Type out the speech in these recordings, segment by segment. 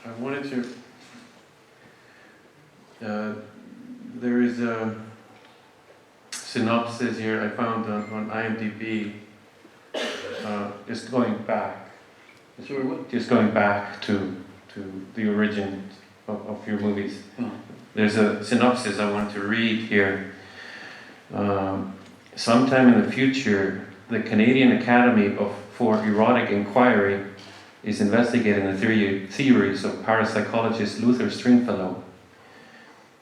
I wanted to. There is a synopsis here I found on IMDb. Just going back. Sorry, what? Just going back to the origin of your movies. Oh. There's a synopsis I want to read here. Sometime in the future, the Canadian Academy for Erotic Inquiry is investigating the theories of parapsychologist Luther Stringfellow.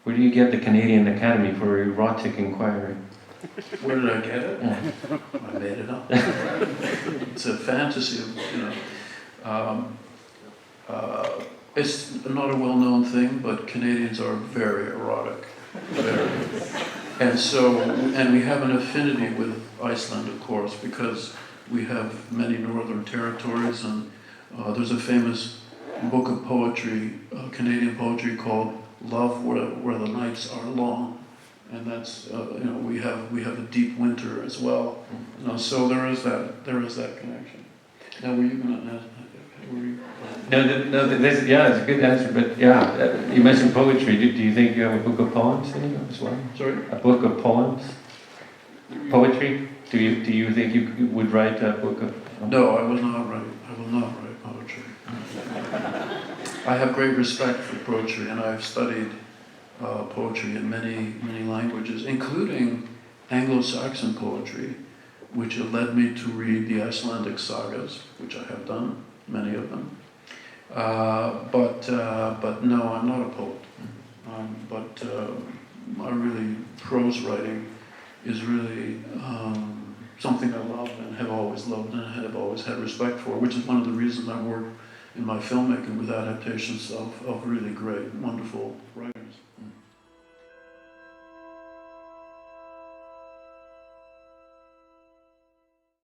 Where do you get the Canadian Academy for Erotic Inquiry? Where did I get it? Yeah. I made it up. It's a fantasy, it's not a well-known thing, but Canadians are very erotic. Very. And we have an affinity with Iceland, of course, because we have many northern territories, and there's a famous book of poetry, Canadian poetry, called Love Where the Nights Are Long. And that's we have a deep winter as well. So there is that connection. Now, were you going to ask? No, it's a good answer, but you mentioned poetry. Do you think you have a book of poems in you as well? Sorry? A book of poems? Poetry? Do you think you would write a book of? No, I will not write poetry. I have great respect for poetry, and I've studied poetry in many languages, including Anglo-Saxon poetry, which have led me to read the Icelandic sagas, which I have done, many of them. But no, I'm not a poet. Prose writing is really something I love and have always loved and have always had respect for, which is one of the reasons I work in my filmmaking with adaptations of really great, wonderful writers.